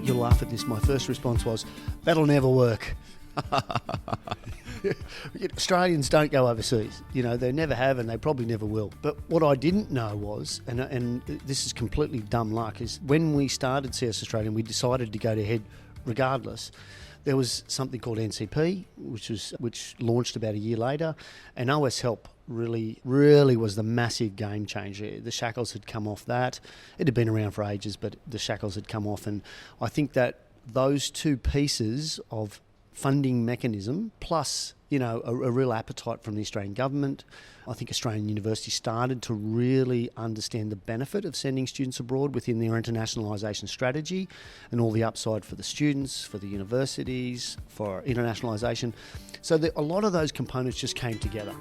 You'll laugh at this. My first response was, that'll never work. Australians don't go overseas. They never have and they probably never will. But what I didn't know was, and this is completely dumb luck, is when we started CS Australia, we decided to go ahead regardless. There was something called NCP, which launched about a year later, and OS Help really was the massive game changer. The shackles had come off that. It had been around for ages, but the shackles had come off, and I think that those two pieces of funding mechanism plus a real appetite from the Australian government. I think Australian universities started to really understand the benefit of sending students abroad within their internationalisation strategy and all the upside for the students, for the universities, for internationalisation. So a lot of those components just came together.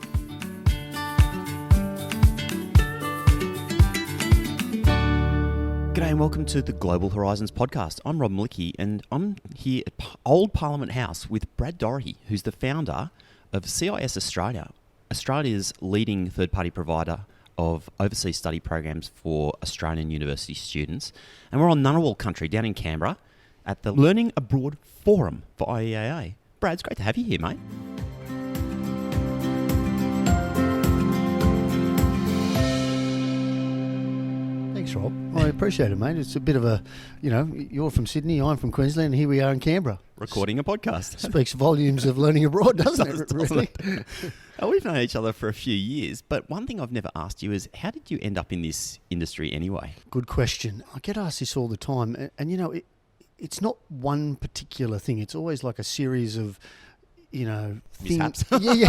G'day and welcome to the Global Horizons podcast. I'm Rob Mlickie and I'm here at Old Parliament House with Brad Dorahy, who's the founder of CIS Australia, Australia's leading third-party provider of overseas study programs for Australian university students. And we're on Ngunnawal country down in Canberra at the Learning Abroad Forum for IEAA. Brad, it's great to have you here, mate. Thanks, Rob. I appreciate it, mate. It's a bit of a, you're from Sydney, I'm from Queensland, and here we are in Canberra. Recording a podcast. Speaks volumes of learning abroad, doesn't it, really? We've known each other for a few years, but one thing I've never asked you is, how did you end up in this industry anyway? Good question. I get asked this all the time, and it's not one particular thing. It's always like a series of, mishaps. Yeah.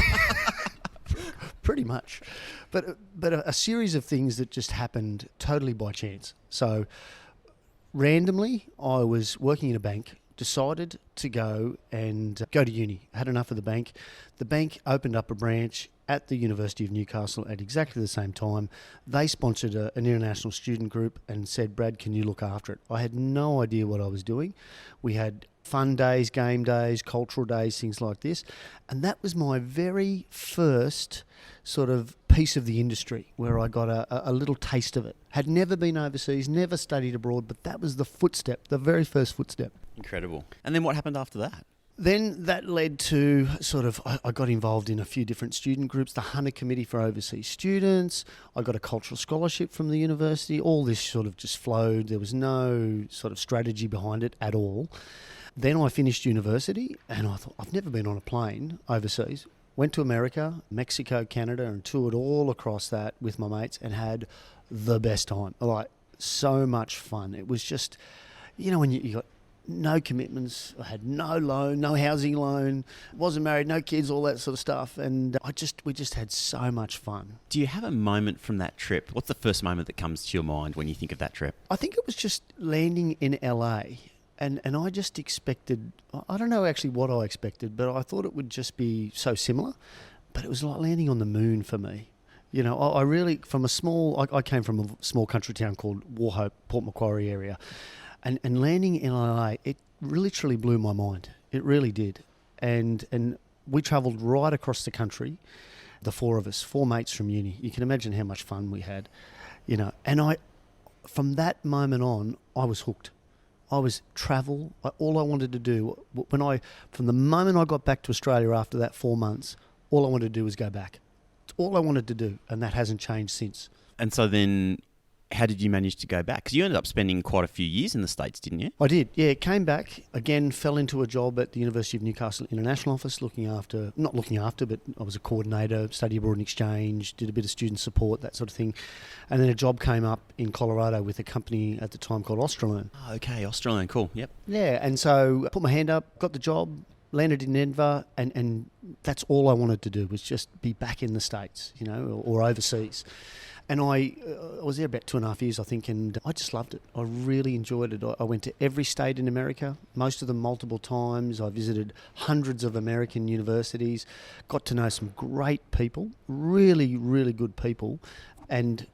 Pretty much. But a series of things that just happened totally by chance. So randomly, I was working in a bank, decided to go to uni. Had enough of the bank. The bank opened up a branch at the University of Newcastle at exactly the same time. They sponsored an international student group and said, Brad, can you look after it? I had no idea what I was doing. We had fun days, game days, cultural days, things like this. And that was my very first sort of piece of the industry where I got a little taste of it. Had never been overseas, never studied abroad, but that was the very first footstep. Incredible. And then what happened after that? Then that led to I got involved in a few different student groups, the Hunter Committee for Overseas Students. I got a cultural scholarship from the university. All this sort of just flowed. There was no sort of strategy behind it at all. Then I finished university and I thought, I've never been on a plane overseas. Went to America, Mexico, Canada, and toured all across that with my mates and had the best time. Like, so much fun. It was just, when you got no commitments, I had no loan, no housing loan, wasn't married, no kids, all that sort of stuff. And we just had so much fun. Do you have a moment from that trip? What's the first moment that comes to your mind when you think of that trip? I think it was just landing in LA. And I just expected, I don't know actually what I expected, but I thought it would just be so similar. But it was like landing on the moon for me. I really, I came from a small country town called Wauchope, Port Macquarie area. And landing in LA, it literally blew my mind. It really did. And we travelled right across the country, the four of us, four mates from uni. You can imagine how much fun we had. And from that moment on, I was hooked. I was travel. All I wanted to do, from the moment I got back to Australia after that 4 months, all I wanted to do was go back. It's all I wanted to do, and that hasn't changed since. And so then, how did you manage to go back? Because you ended up spending quite a few years in the States, didn't you? I did, yeah. Came back, again, fell into a job at the University of Newcastle International Office, but I was a coordinator, study abroad and exchange, did a bit of student support, that sort of thing. And then a job came up in Colorado with a company at the time called Australearn. Oh, okay, Australearn, cool, yep. Yeah, and so I put my hand up, got the job, landed in Denver, and that's all I wanted to do was just be back in the States, or overseas. And I was there about 2.5 years, I think, and I just loved it. I really enjoyed it. I went to every state in America, most of them multiple times. I visited hundreds of American universities, got to know some great people, really, really good people, and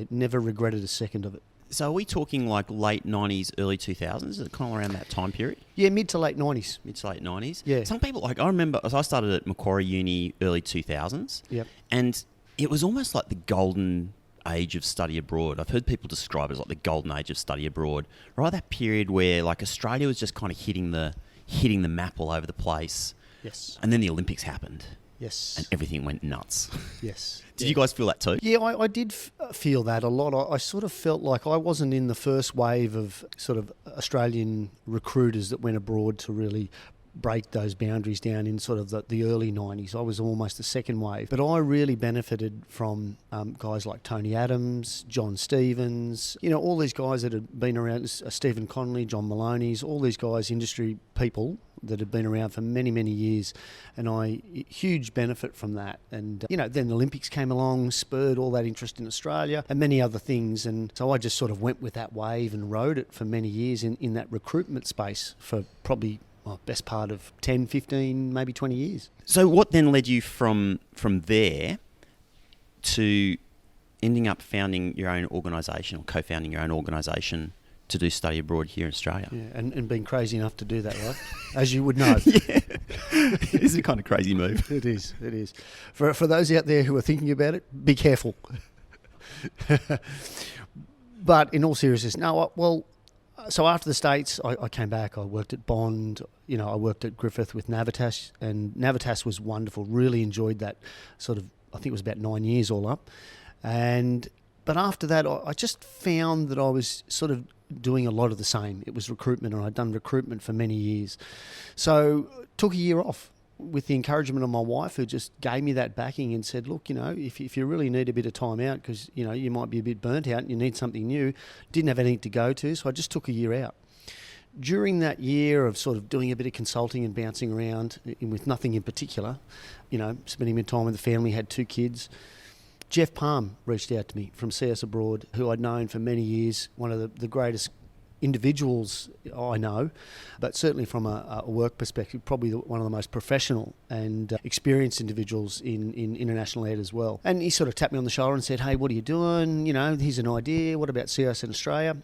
never regretted a second of it. So are we talking like late 90s, early 2000s? Is it kind of around that time period? Yeah, mid to late 90s. Mid to late 90s? Yeah. Some people, I remember, I started at Macquarie Uni early 2000s. Yep. And it was almost like the golden age of study abroad. I've heard people describe it as like the golden age of study abroad. Right, that period where like Australia was just kind of hitting the map all over the place. Yes. And then the Olympics happened. Yes. And everything went nuts. Yes. Did you guys feel that too? Yeah, I did feel that a lot. I sort of felt like I wasn't in the first wave of sort of Australian recruiters that went abroad to really break those boundaries down in sort of the early 90s. I was almost the second wave. But I really benefited from guys like Tony Adams, John Stevens, all these guys that had been around, Stephen Connolly, John Maloney's, all these guys, industry people that had been around for many, many years. And I huge benefit from that. And, then the Olympics came along, spurred all that interest in Australia and many other things. And so I just sort of went with that wave and rode it for many years in that recruitment space for probably best part of 10, 15, maybe 20 years. So what then led you from there to ending up founding your own organisation or co-founding your own organisation to do study abroad here in Australia? Yeah, and being crazy enough to do that, right? As you would know. Yeah. It is a kind of crazy move. It is. For those out there who are thinking about it, be careful. But in all seriousness, so after the States, I came back. I worked at Bond. I worked at Griffith with Navitas, and Navitas was wonderful. Really enjoyed that sort of. I think it was about 9 years all up, but after that, I just found that I was sort of doing a lot of the same. It was recruitment, and I'd done recruitment for many years. So took a year off with the encouragement of my wife, who just gave me that backing and said, look, if you really need a bit of time out because, you might be a bit burnt out and you need something new, didn't have anything to go to, so I just took a year out. During that year of sort of doing a bit of consulting and bouncing around with nothing in particular, spending my time with the family, had 2 kids, Jeff Palm reached out to me from CS Abroad, who I'd known for many years, one of the greatest individuals I know, but certainly from a work perspective, probably one of the most professional and experienced individuals in international ed as well. And he sort of tapped me on the shoulder and said, hey, what are you doing? Here's an idea. What about CIS in Australia?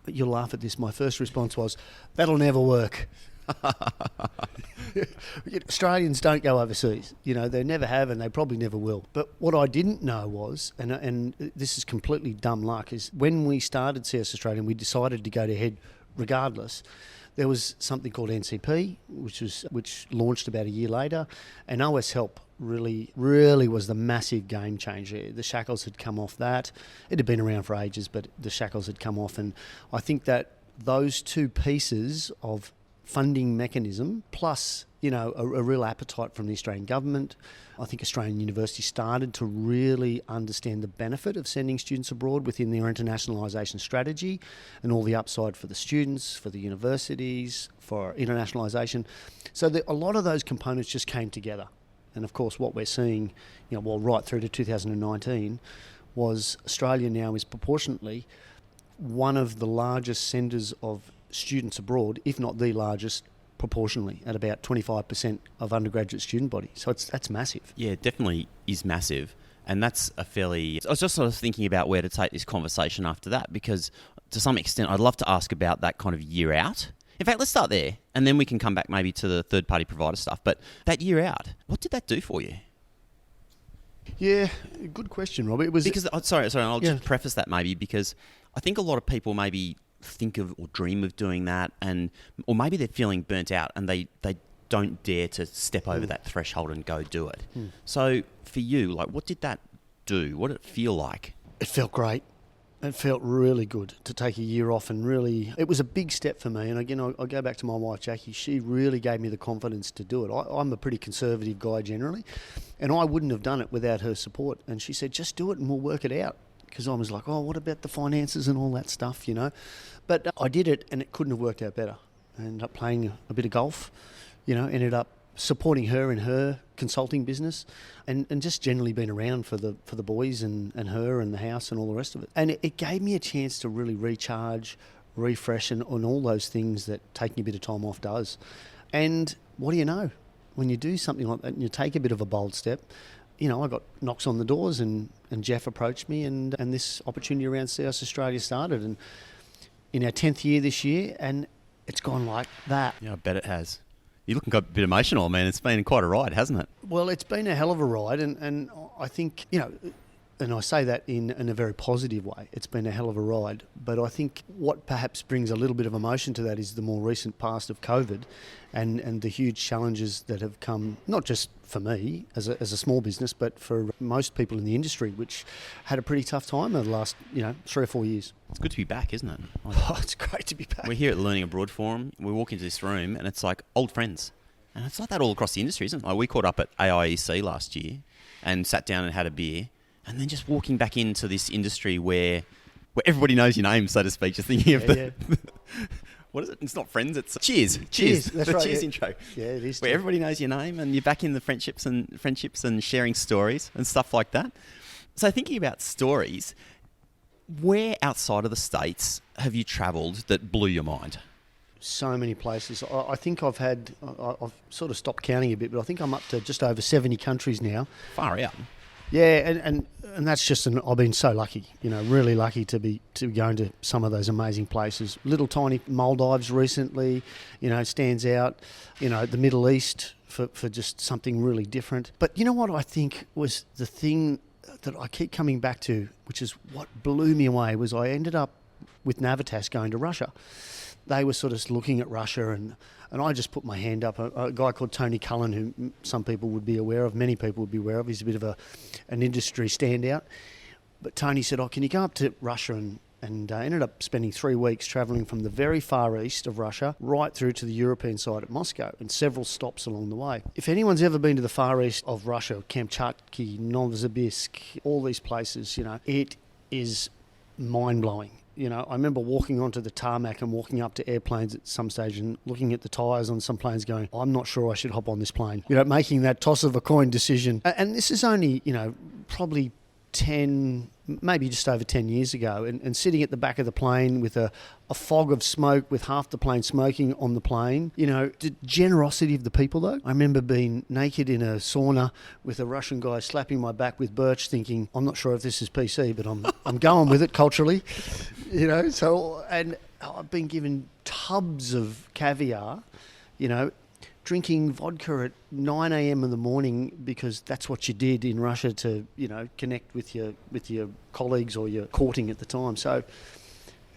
You'll laugh at this. My first response was, that'll never work. Australians don't go overseas. They never have and they probably never will. But what I didn't know was, and this is completely dumb luck, is when we started CS Australia and we decided to go to head regardless, there was something called NCP, which launched about a year later, and OS Help really was the massive game changer. The shackles had come off that. It had been around for ages, but the shackles had come off, and I think that those two pieces of funding mechanism plus a real appetite from the Australian government. I think Australian universities started to really understand the benefit of sending students abroad within their internationalisation strategy and all the upside for the students, for the universities, for internationalisation. So a lot of those components just came together. And of course what we're seeing, right through to 2019 was Australia now is proportionately one of the largest senders of students abroad, if not the largest, proportionally at about 25% of undergraduate student body. So that's massive. Yeah, it definitely is massive. And that's I was just sort of thinking about where to take this conversation after that, because to some extent I'd love to ask about that kind of year out. In fact, let's start there and then we can come back maybe to the third-party provider stuff. But that year out, what did that do for you? Yeah, good question, Rob. It was because sorry, I'll just preface that maybe because I think a lot of people maybe think of or dream of doing that, or maybe they're feeling burnt out and they don't dare to step over that threshold and go do it. So for you, like, what did that do? What did it feel like? It felt great. It felt really good to take a year off, and really, it was a big step for me. And again, I go back to my wife, Jackie. She really gave me the confidence to do it. I'm a pretty conservative guy generally, and I wouldn't have done it without her support. And she said, just do it and we'll work it out. Because I was like, oh, what about the finances and all that stuff, But I did it and it couldn't have worked out better. I ended up playing a bit of golf, ended up supporting her in her consulting business and just generally being around for the boys and her and the house and all the rest of it. And it gave me a chance to really recharge, refresh and on all those things that taking a bit of time off does. And what do you know? When you do something like that and you take a bit of a bold step, I got knocks on the doors and Jeff approached me and this opportunity around CS Australia started. And in our 10th year this year, and it's gone like that. Yeah, I bet it has. You're looking a bit emotional, man. It's been quite a ride, hasn't it? Well, it's been a hell of a ride, and I think, And I say that in a very positive way. It's been a hell of a ride. But I think what perhaps brings a little bit of emotion to that is the more recent past of COVID and the huge challenges that have come, not just for me as a small business, but for most people in the industry, which had a pretty tough time over the last 3 or 4 years. It's good to be back, isn't it? Oh, it's great to be back. We're here at the Learning Abroad Forum. We walk into this room and it's like old friends. And it's like that all across the industry, isn't it? Like we caught up at AIEC last year and sat down and had a beer. And then just walking back into this industry where everybody knows your name, so to speak, just thinking of what is it? It's not friends, it's Cheers. That's the right, Cheers intro. Yeah, it is. Where everybody knows your name and you're back in the friendships and sharing stories and stuff like that. So thinking about stories, where outside of the States have you travelled that blew your mind? So many places. I think I've sort of stopped counting a bit, but I think I'm up to just over 70 countries now. Far out. Yeah, and that's just I've been so lucky, really lucky to be going to some of those amazing places. Little tiny Maldives recently, stands out. The Middle East for just something really different. But you know what I think was the thing that I keep coming back to, which is what blew me away, was I ended up with Navitas going to Russia. They were sort of looking at Russia and I just put my hand up. A guy called Tony Cullen, who some people would be aware of, many people would be aware of. He's a bit of an industry standout. But Tony said, can you go up to Russia? And ended up spending 3 weeks travelling from the very far east of Russia right through to the European side at Moscow and several stops along the way. If anyone's ever been to the far east of Russia, Kamchatka, Novosibirsk, all these places, it is mind-blowing. I remember walking onto the tarmac and walking up to airplanes at some stage and looking at the tyres on some planes going, I'm not sure I should hop on this plane. Making that toss of a coin decision. And this is only, probably 10, maybe just over 10 years ago, and sitting at the back of the plane with a fog of smoke with half the plane smoking on the plane. The generosity of the people, though. I remember being naked in a sauna with a Russian guy slapping my back with birch, thinking, I'm not sure if this is PC, but I'm going with it culturally. So, and I've been given tubs of caviar, drinking vodka at 9 a.m. in the morning because that's what you did in Russia to, connect with your colleagues or your courting at the time. So,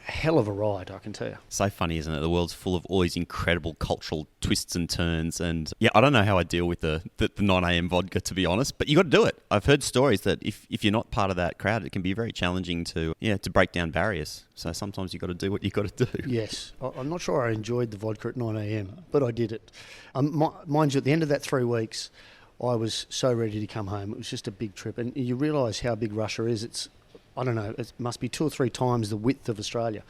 hell of a ride, I can tell you. So funny, isn't it? The world's full of all these incredible cultural twists and turns. And yeah, I don't know how I deal with the 9 a.m. vodka, to be honest, but you got to do it. I've heard stories that if you're not part of that crowd, it can be very challenging to break down barriers. So sometimes you got to do what you got to do. Yes. I'm not sure I enjoyed the vodka at 9 a.m., but I did it. Mind you, at the end of that 3 weeks, I was so ready to come home. It was just a big trip. And you realise how big Russia is. I don't know, it must be 2 or 3 times the width of Australia.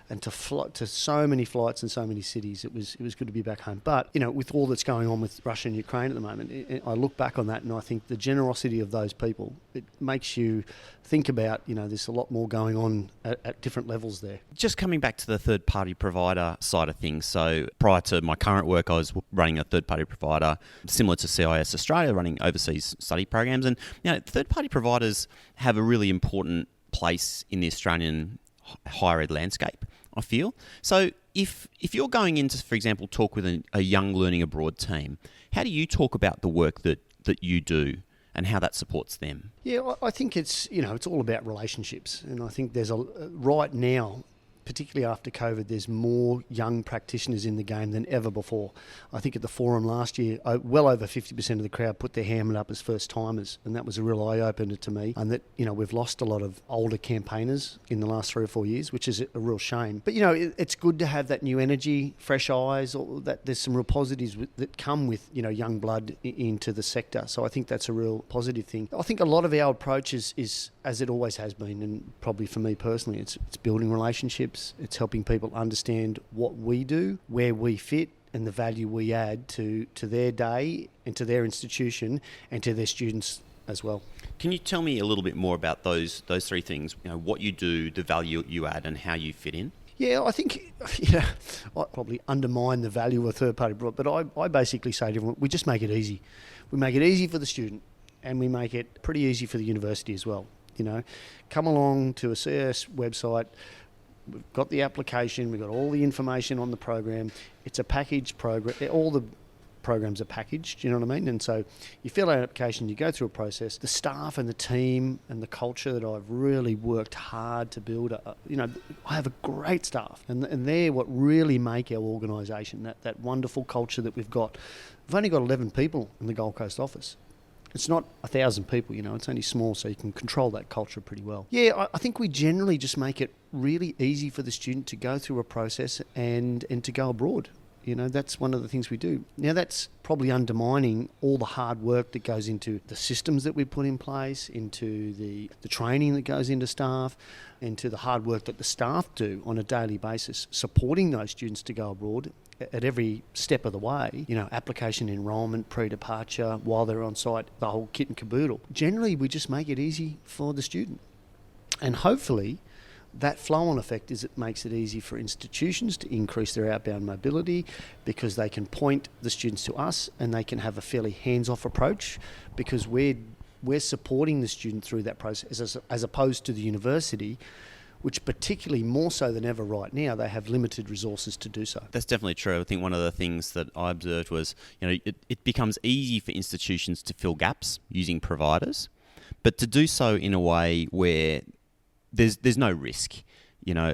And to fly to so many flights and so many cities, it was good to be back home. But, with all that's going on with Russia and Ukraine at the moment, I look back on that and I think the generosity of those people, it makes you think about, there's a lot more going on at different levels there. Just coming back to the third-party provider side of things. So prior to my current work, I was running a third-party provider similar to CIS Australia, running overseas study programs. And, third-party providers have a really important place in the Australian higher ed landscape, I feel. So if you're going in to, for example, talk with a young learning abroad team, how do you talk about the work that you do and how that supports them? Yeah, I think it's all about relationships. And I think there's right now, particularly after COVID, there's more young practitioners in the game than ever before. I think at the forum last year, well over 50% of the crowd put their hand up as first timers, and that was a real eye-opener to me. And that, we've lost a lot of older campaigners in the last 3 or 4 years, which is a real shame. But, it's good to have that new energy, fresh eyes, or that there's some real positives that come with, young blood into the sector. So I think that's a real positive thing. I think a lot of our approach is as it always has been, and probably for me personally, it's building relationships. It's helping people understand what we do, where we fit, and the value we add to their day and to their institution and to their students as well. Can you tell me a little bit more about those 3 things? What you do, the value you add, and how you fit in? Yeah, I think, I probably undermine the value of a third party, but I basically say to everyone, we just make it easy. We make it easy for the student, and we make it pretty easy for the university as well. Come along to a CS website. We've got the application, we've got all the information on the program. It's a packaged program. All the programs are packaged, you know what I mean? And so you fill out an application, you go through a process. The staff and the team and the culture that I've really worked hard to build, I have a great staff, and they're what really make our organisation, that wonderful culture that we've got. We've only got 11 people in the Gold Coast office. It's not 1,000 people, it's only small, so you can control that culture pretty well. Yeah, I think we generally just make it really easy for the student to go through a process and to go abroad. That's one of the things we do. Now, that's probably undermining all the hard work that goes into the systems that we put in place, into the training that goes into staff, into the hard work that the staff do on a daily basis, supporting those students to go abroad at every step of the way. Application, enrolment, pre-departure, while they're on site, the whole kit and caboodle. Generally, we just make it easy for the student. And hopefully, that flow-on effect is it makes it easy for institutions to increase their outbound mobility, because they can point the students to us and they can have a fairly hands-off approach, because we're supporting the student through that process as opposed to the university, which particularly more so than ever right now, they have limited resources to do so. That's definitely true. I think one of the things that I observed was, it becomes easy for institutions to fill gaps using providers, but to do so in a way where there's no risk.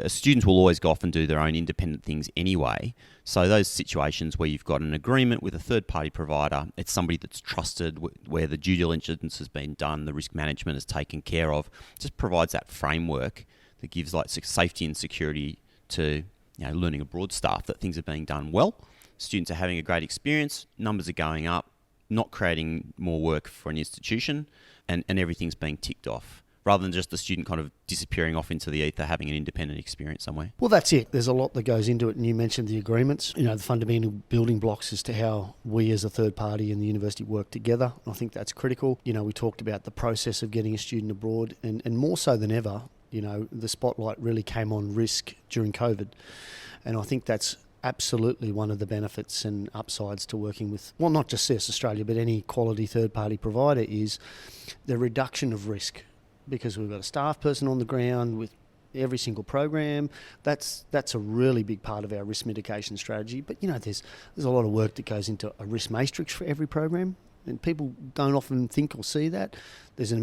Students will always go off and do their own independent things anyway. So those situations where you've got an agreement with a third-party provider, it's somebody that's trusted, where the due diligence has been done, the risk management is taken care of, just provides that framework that gives safety and security to learning abroad staff, that things are being done well, students are having a great experience, numbers are going up, not creating more work for an institution, and everything's being ticked off, rather than just the student kind of disappearing off into the ether, having an independent experience somewhere. Well, that's it. There's a lot that goes into it, and you mentioned the agreements. The fundamental building blocks as to how we as a third party and the university work together. I think that's critical. We talked about the process of getting a student abroad, and more so than ever, the spotlight really came on risk during COVID. And I think that's absolutely one of the benefits and upsides to working with, well, not just CS Australia, but any quality third-party provider, is the reduction of risk. Because we've got a staff person on the ground with every single program. That's a really big part of our risk mitigation strategy. But, there's a lot of work that goes into a risk matrix for every program, and people don't often think or see that. There's a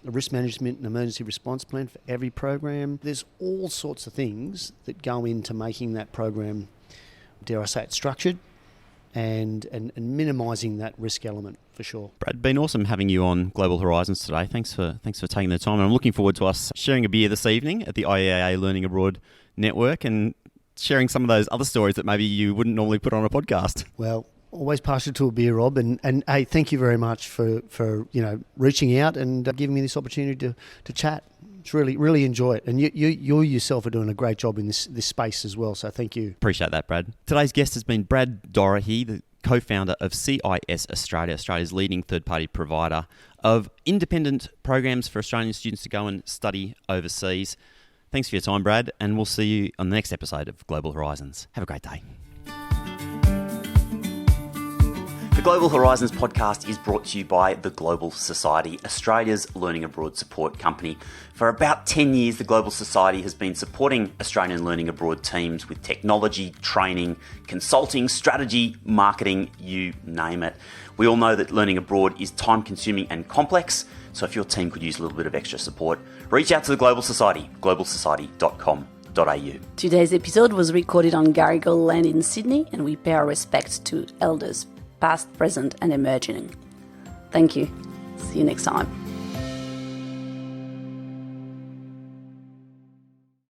risk management and emergency response plan for every program. There's all sorts of things that go into making that program, dare I say it, structured, and minimising that risk element for sure. Brad, been awesome having you on Global Horizons today. Thanks for taking the time. And I'm looking forward to us sharing a beer this evening at the IEAA Learning Abroad Network and sharing some of those other stories that maybe you wouldn't normally put on a podcast. Well, always pass you to a beer, Rob. And hey, thank you very much for reaching out and giving me this opportunity to chat. It's really enjoy it. And you yourself are doing a great job in this space as well. So thank you. Appreciate that, Brad. Today's guest has been Brad Dorahy, the co-founder of CIS Australia, Australia's leading third-party provider of independent programs for Australian students to go and study overseas. Thanks for your time, Brad, and we'll see you on the next episode of Global Horizons. Have a great day. The Global Horizons podcast is brought to you by the Global Society, Australia's learning abroad support company. For about 10 years, the Global Society has been supporting Australian learning abroad teams with technology, training, consulting, strategy, marketing, you name it. We all know that learning abroad is time-consuming and complex, so if your team could use a little bit of extra support, reach out to the Global Society, globalsociety.com.au. Today's episode was recorded on Garigal land in Sydney, and we pay our respects to elders, past, present and emerging. Thank you. See you next time.